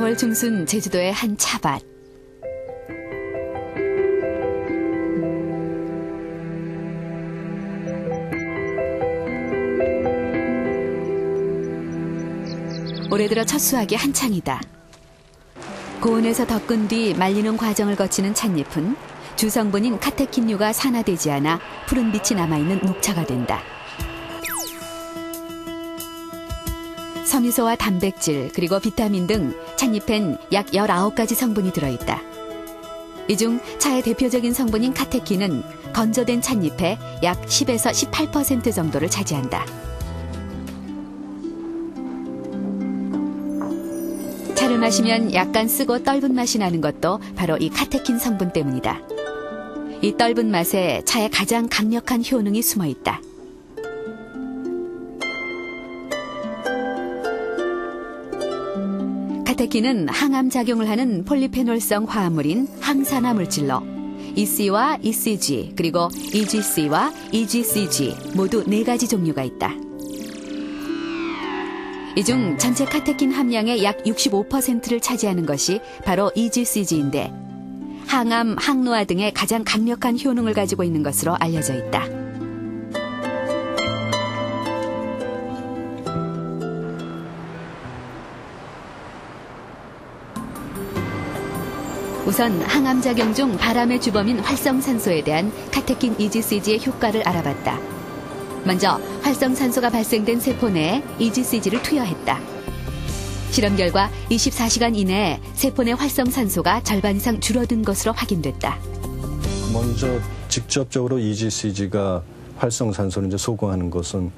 4월 중순 제주도의 한 차밭. 올해 들어 첫 수확이 한창이다. 고온에서 덮은 뒤 말리는 과정을 거치는 찻잎은 주성분인 카테킨류가 산화되지 않아 푸른 빛이 남아있는 녹차가 된다. 섬유소와 단백질 그리고 비타민 등 찻잎엔 약 19가지 성분이 들어있다. 이 중 차의 대표적인 성분인 카테킨은 건조된 찻잎의 약 10에서 18% 정도를 차지한다. 차를 마시면 약간 쓰고 떫은 맛이 나는 것도 바로 이 카테킨 성분 때문이다. 이 떫은 맛에 차에 가장 강력한 효능이 숨어 있다. 카테킨은 항암 작용을 하는 폴리페놀성 화합물인 항산화 물질로 EC와 ECG 그리고 EGC와 EGCG 모두 4가지 종류가 있다. 이 중 전체 카테킨 함량의 약 65%를 차지하는 것이 바로 EGCG인데 항암, 항노화 등의 가장 강력한 효능을 가지고 있는 것으로 알려져 있다. 우선 항암작용 중 바람의 주범인 활성산소에 대한 카테킨 EGCG의 효과를 알아봤다. 먼저 활성산소가 발생된 세포 내에 EGCG를 투여했다. 실험 결과 24시간 이내에 세포 내 활성산소가 절반 이상 줄어든 것으로 확인됐다. 먼저 직접적으로 EGCG가 활성산소를 이제 소구하는 것은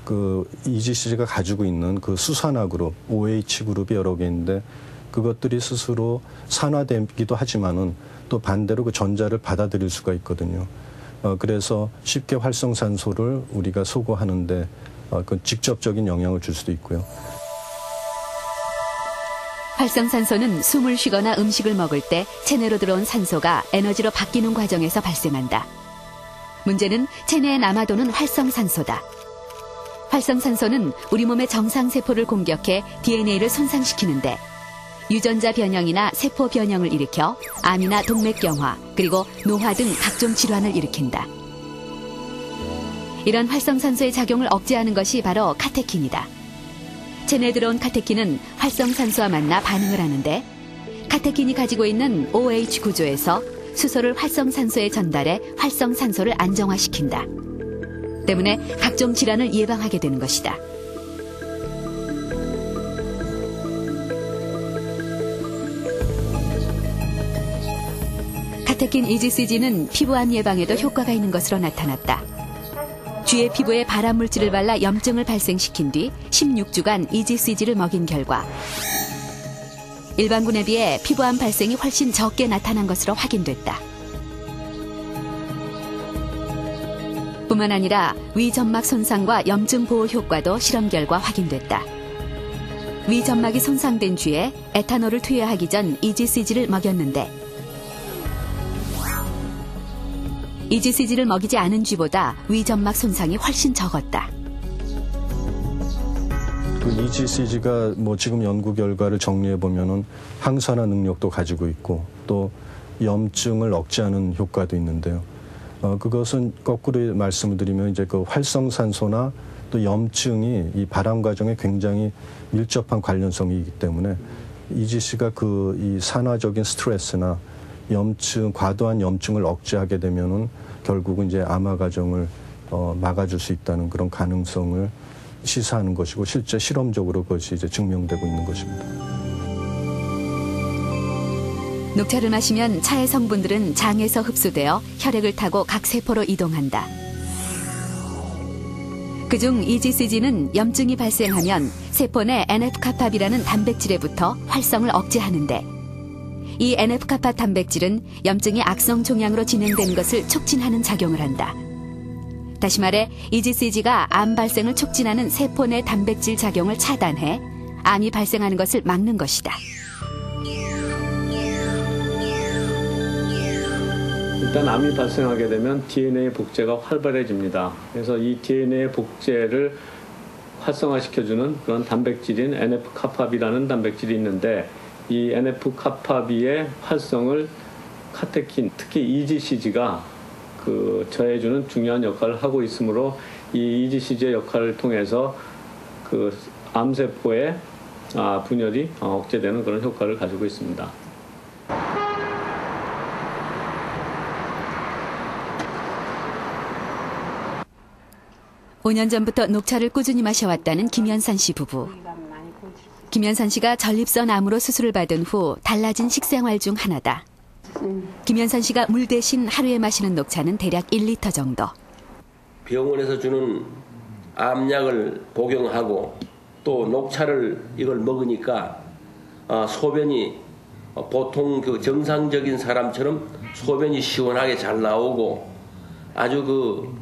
그 EGCG가 가지고 있는 그 수산화 그룹, OH 그룹이 여러 개 있는데 그것들이 스스로 산화되기도 하지만은 또 반대로 그 전자를 받아들일 수가 있거든요. 그래서 쉽게 활성산소를 우리가 소구하는데 그 직접적인 영향을 줄 수도 있고요. 활성산소는 숨을 쉬거나 음식을 먹을 때 체내로 들어온 산소가 에너지로 바뀌는 과정에서 발생한다. 문제는 체내에 남아도는 활성산소다. 활성산소는 우리 몸의 정상세포를 공격해 DNA를 손상시키는데 유전자 변형이나 세포 변형을 일으켜 암이나 동맥경화 그리고 노화 등 각종 질환을 일으킨다. 이런 활성산소의 작용을 억제하는 것이 바로 카테킨이다. 체내에 들어온 카테킨은 활성산소와 만나 반응을 하는데 카테킨이 가지고 있는 OH 구조에서 수소를 활성산소에 전달해 활성산소를 안정화시킨다. 때문에 각종 질환을 예방하게 되는 것이다. 카테킨 EGCG는 피부암 예방에도 효과가 있는 것으로 나타났다. 쥐의 피부에 발암물질을 발라 염증을 발생시킨 뒤 16주간 EGCG를 먹인 결과 일반군에 비해 피부암 발생이 훨씬 적게 나타난 것으로 확인됐다. 뿐만 아니라 위점막 손상과 염증 보호 효과도 실험 결과 확인됐다. 위점막이 손상된 쥐에 에탄올을 투여하기 전 EGCG를 먹였는데 EGCG를 먹이지 않은 쥐보다 위점막 손상이 훨씬 적었다. 그 EGCG가 뭐 지금 연구 결과를 정리해 보면은 항산화 능력도 가지고 있고 또 염증을 억제하는 효과도 있는데요. 그것은 거꾸로 말씀을 드리면 이제 그 활성산소나 또 염증이 이 발암 과정에 굉장히 밀접한 관련성이기 때문에 EGC가 그 이 산화적인 스트레스나 염증, 과도한 염증을 억제하게 되면은 결국은 이제 암화 과정을 막아줄 수 있다는 그런 가능성을 시사하는 것이고 실제 실험적으로 그것이 이제 증명되고 있는 것입니다. 녹차를 마시면 차의 성분들은 장에서 흡수되어 혈액을 타고 각 세포로 이동한다. 그중 EGCG는 염증이 발생하면 세포 내 NF-kappa비라는 단백질에 붙어 활성을 억제하는데 이 NF-kappa 단백질은 염증이 악성 종양으로 진행되는 것을 촉진하는 작용을 한다. 다시 말해 EGCG가 암 발생을 촉진하는 세포 내 단백질 작용을 차단해 암이 발생하는 것을 막는 것이다. 일단 암이 발생하게 되면 DNA 복제가 활발해집니다. 그래서 이 DNA 복제를 활성화시켜주는 그런 단백질인 NF-kappa비라는 단백질이 있는데 이 NF-kappaB의 활성을 카테킨, 특히 EGCG가 저해주는 중요한 역할을 하고 있으므로 이 EGCG의 역할을 통해서 암세포의 분열이 억제되는 그런 효과를 가지고 있습니다. 5년 전부터 녹차를 꾸준히 마셔왔다는 김현선 씨 부부. 김현선 씨가 전립선 암으로 수술을 받은 후 달라진 식생활 중 하나다. 김현선 씨가 물 대신 하루에 마시는 녹차는 대략 1리터 정도. 병원에서 주는 암약을 복용하고 또 녹차를 이걸 먹으니까 소변이 보통 정상적인 사람처럼 소변이 시원하게 잘 나오고 아주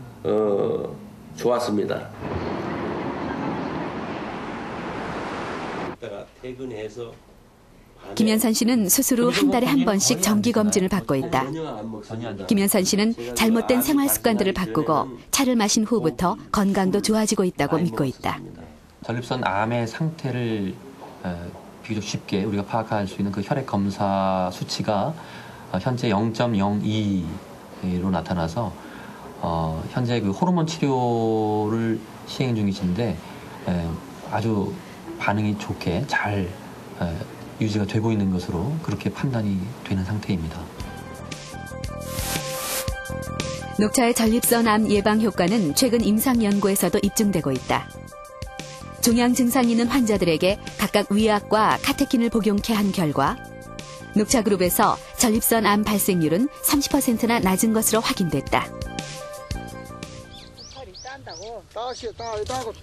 좋았습니다. 퇴근해서 김현선 씨는 수술 후 한 달에 한 번씩 정기검진을 받고 있다. 김현선 씨는 잘못된 생활 습관들을 바꾸고 차를 마신 후부터 건강도 좋아지고 있다고 믿고 있다. 전립선 암의 상태를 비교적 쉽게 우리가 파악할 수 있는 그 혈액 검사 수치가 현재 0.02로 나타나서 현재 그 호르몬 치료를 시행 중이신데 아주 반응이 좋게 잘 유지가 되고 있는 것으로 그렇게 판단이 되는 상태입니다. 녹차의 전립선 암 예방 효과는 최근 임상 연구에서도 입증되고 있다. 종양 증상이 있는 환자들에게 각각 위약과 카테킨을 복용케 한 결과 녹차 그룹에서 전립선 암 발생률은 30%나 낮은 것으로 확인됐다.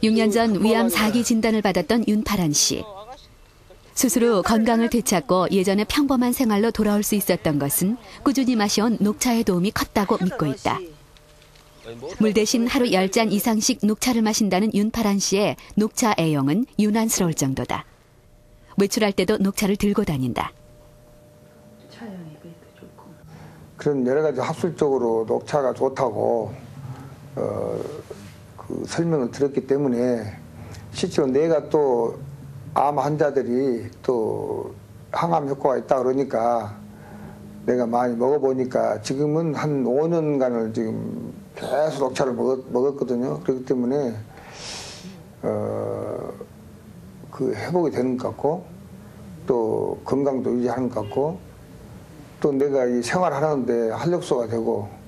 6년 전 위암 4기 진단을 받았던 윤파란 씨. 수술 후 건강을 되찾고 예전의 평범한 생활로 돌아올 수 있었던 것은 꾸준히 마셔온 녹차의 도움이 컸다고 믿고 있다. 물 대신 하루 10잔 이상씩 녹차를 마신다는 윤파란 씨의 녹차 애용은 유난스러울 정도다. 외출할 때도 녹차를 들고 다닌다. 그런 여러 가지 학술적으로 녹차가 좋다고 설명을 들었기 때문에 실제로 내가 또 암 환자들이 또 항암 효과가 있다 그러니까 내가 많이 먹어보니까 지금은 한 5년간을 지금 계속 녹차를 먹었거든요. 그렇기 때문에 회복이 되는 것 같고 또 건강도 유지하는 것 같고 또 내가 이 생활하는데 활력소가 되고.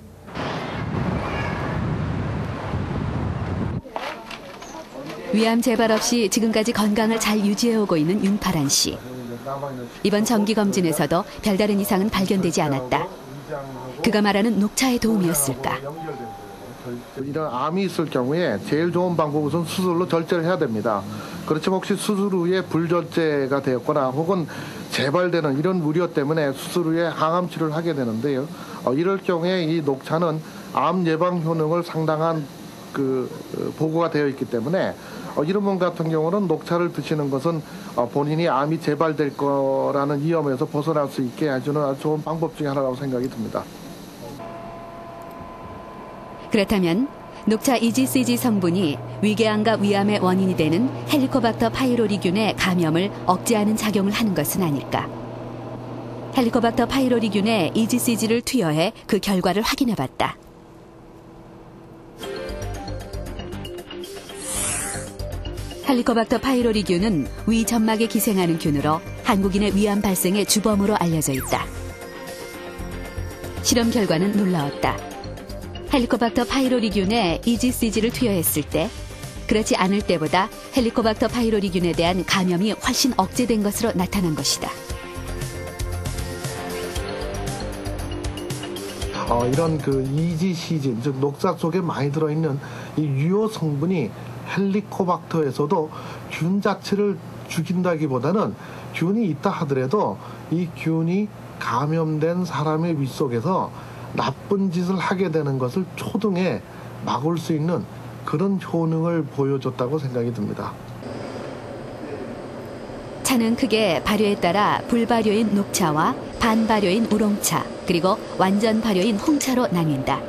위암 재발 없이 지금까지 건강을 잘 유지해오고 있는 윤파란 씨. 이번 정기검진에서도 별다른 이상은 발견되지 않았다. 그가 말하는 녹차의 도움이었을까? 이런 암이 있을 경우에 제일 좋은 방법은 수술로 절제를 해야 됩니다. 그렇지만 혹시 수술 후에 불절제가 되었거나 혹은 재발되는 이런 우려 때문에 수술 후에 항암 치료를 하게 되는데요. 이럴 경우에 이 녹차는 암 예방 효능을 상당한 보고가 되어 있기 때문에 이런 분 같은 경우는 녹차를 드시는 것은 본인이 암이 재발될 거라는 위험에서 벗어날 수 있게 해주는 아주 좋은 방법 중에 하나라고 생각이 듭니다. 그렇다면 녹차 EGCG 성분이 위궤양과 위암의 원인이 되는 헬리코박터 파이로리균의 감염을 억제하는 작용을 하는 것은 아닐까? 헬리코박터 파이로리균의 EGCG를 투여해 그 결과를 확인해봤다. 헬리코박터 파이로리균은 위 점막에 기생하는 균으로 한국인의 위암 발생의 주범으로 알려져 있다. 실험 결과는 놀라웠다. 헬리코박터 파이로리균에 EGCG를 투여했을 때 그렇지 않을 때보다 헬리코박터 파이로리균에 대한 감염이 훨씬 억제된 것으로 나타난 것이다. 이런 EGCG, 즉 녹차 속에 많이 들어있는 이 유효 성분이 헬리코박터에서도 균 자체를 죽인다기보다는 균이 있다 하더라도 이 균이 감염된 사람의 위 속에서 나쁜 짓을 하게 되는 것을 초등에 막을 수 있는 그런 효능을 보여줬다고 생각이 듭니다. 차는 크게 발효에 따라 불발효인 녹차와 반발효인 우롱차, 그리고 완전 발효인 홍차로 나뉜다.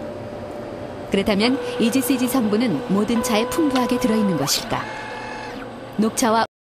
그렇다면 EGCG 성분은 모든 차에 풍부하게 들어있는 것일까? 녹차와